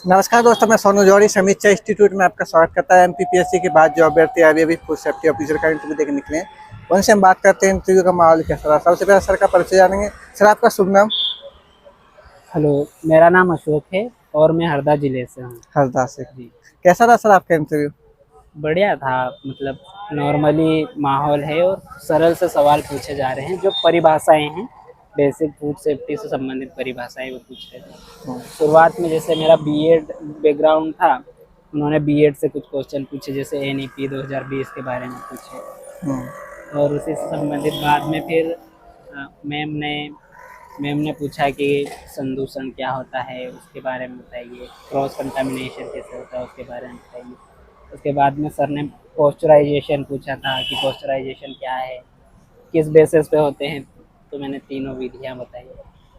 नमस्कार दोस्तों, मैं सोनू जौहरी समीक्षा इंस्टीट्यूट में आपका स्वागत करता है। एमपीपीएससी के बाद जो अभ्यर्थी अभी फूड सेफ्टी ऑफिसर का इंटरव्यू देकर निकले हैं, उनसे हम बात करते हैं इंटरव्यू का माहौल कैसा रहा। सबसे पहले सर का परिचय जानेंगे। सर, आपका शुभ नाम? हेलो, मेरा नाम अशोक है और मैं हरदा जिले से हूँ। हरदा से। जी, कैसा रहा सर आपका इंटरव्यू? बढ़िया था। मतलब नॉर्मली माहौल है और सरल से सवाल पूछे जा रहे हैं। जो परिभाषाएं हैं, बेसिक फूड सेफ्टी से संबंधित परिभाषाएं वो पूछ रहे थे। शुरुआत में जैसे मेरा बीएड बैकग्राउंड था, उन्होंने बीएड से कुछ क्वेश्चन पूछे, जैसे एनईपी 2020 के बारे में पूछे। और उसी से संबंधित बाद में फिर मैम ने पूछा कि संदूषण क्या होता है, उसके बारे में बताइए। क्रॉस कंटामिनेशन कैसे होता है, उसके बारे में बताइए। उसके बाद में सर ने पॉस्चराइजेशन पूछा था कि पॉस्चराइजेशन क्या है, किस बेसिस पे होते हैं, तो मैंने तीनों विधियाँ बताई।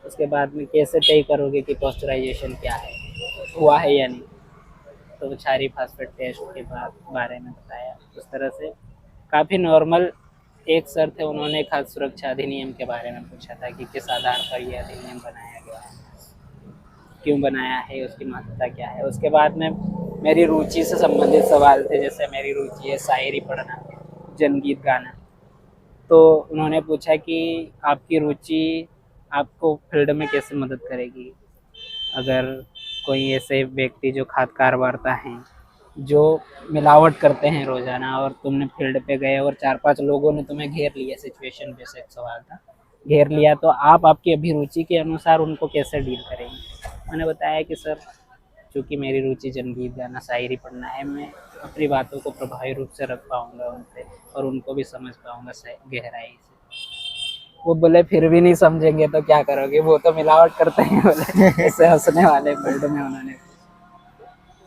उसके बाद में कैसे तय करोगे कि पॉस्चराइजेशन क्या है, हुआ है या नहीं, तो क्षारीय फास्फेट टेस्ट के बारे में बताया। उस तरह से काफ़ी नॉर्मल। एक सर थे, उन्होंने खाद्य सुरक्षा अधिनियम के बारे में पूछा था कि किस आधार पर यह अधिनियम बनाया गया है, क्यों बनाया है, उसकी महत्वता क्या है। उसके बाद में मेरी रुचि से संबंधित सवाल थे, जैसे मेरी रुचि है शायरी पढ़ना, जनगीत गाना। तो उन्होंने पूछा कि आपकी रुचि आपको फील्ड में कैसे मदद करेगी। अगर कोई ऐसे व्यक्ति जो खाद कारोबारता हैं, जो मिलावट करते हैं रोजाना, और तुमने फील्ड पे गए और 4-5 लोगों ने तुम्हें घेर लिया, सिचुएशन बेस्ड सवाल था, घेर लिया, तो आप आपकी अभिरुचि के अनुसार उनको कैसे डील करेंगे। मैंने बताया कि सर, चूँकि मेरी रुचि जनगीत गाना शायरी पढ़ना है, मैं अपनी बातों को प्रभावी रूप से रख पाऊँगा उनसे और उनको भी समझ पाऊँगा गहराई से। वो बोले फिर भी नहीं समझेंगे तो क्या करोगे, वो तो मिलावट करते हैं बोले। ऐसे हंसने वाले फील्ड में उन्होंने।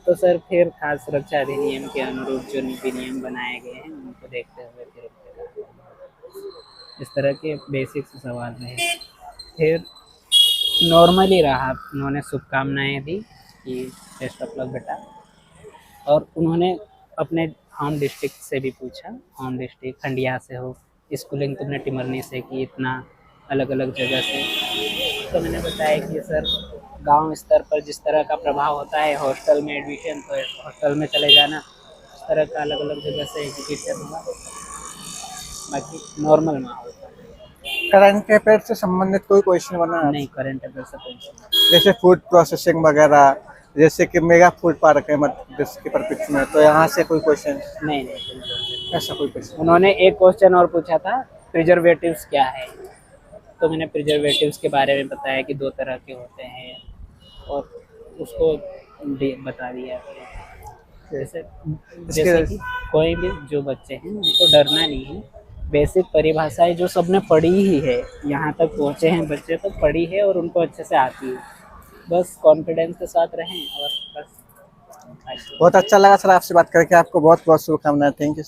तो सर फिर खाद्य सुरक्षा अधिनियम के अनुरूप जो नीति नियम बनाए गए हैं, उनको देखते हुए फिर इस तरह के बेसिक सवाल रहे। फिर नॉर्मली रहा, उन्होंने शुभकामनाएं दी कि बेस्ट ऑफ लक बेटा। और उन्होंने अपने होम डिस्ट्रिक्ट से भी पूछा, होम डिस्ट्रिक्ट खंडिया से हो, स्कूलिंग तुमने टिमरनी से की, इतना अलग अलग जगह से। तो मैंने बताया कि सर, गांव स्तर पर जिस तरह का प्रभाव होता है, हॉस्टल में एडमिशन, तो हॉस्टल में चले जाना, उस तरह का अलग अलग जगह से एजुकेशन हुआ। बाकी नॉर्मल माहौल था। करंट अफेयर से संबंधित कोई क्वेश्चन बना है? नहीं, करंट अफेयर से टेंशन। जैसे फूड प्रोसेसिंग वगैरह, जैसे कि मेगा फूड पार्क है मध्य प्रदेश के परिप्रेक्ष्य में, तो यहाँ से कोई क्वेश्चन? नहीं नहीं, ऐसा कोई क्वेश्चन? उन्होंने एक क्वेश्चन और पूछा था, प्रिजर्वेटिव्स क्या है। तो मैंने प्रिजर्वेटिव्स के बारे में बताया कि 2 तरह के होते हैं, और उसको बता दिया। जैसे कि कोई भी जो बच्चे हैं, उनको डरना नहीं है। बेसिक परिभाषाएं जो सबने पढ़ी ही है, यहाँ तक पहुँचे हैं बच्चे तो पढ़ी है और उनको अच्छे से आती है। बस कॉन्फिडेंस के साथ रहें और बस। बहुत अच्छा लगा सर आपसे बात करके। आपको बहुत बहुत शुभकामनाएं। Thank you.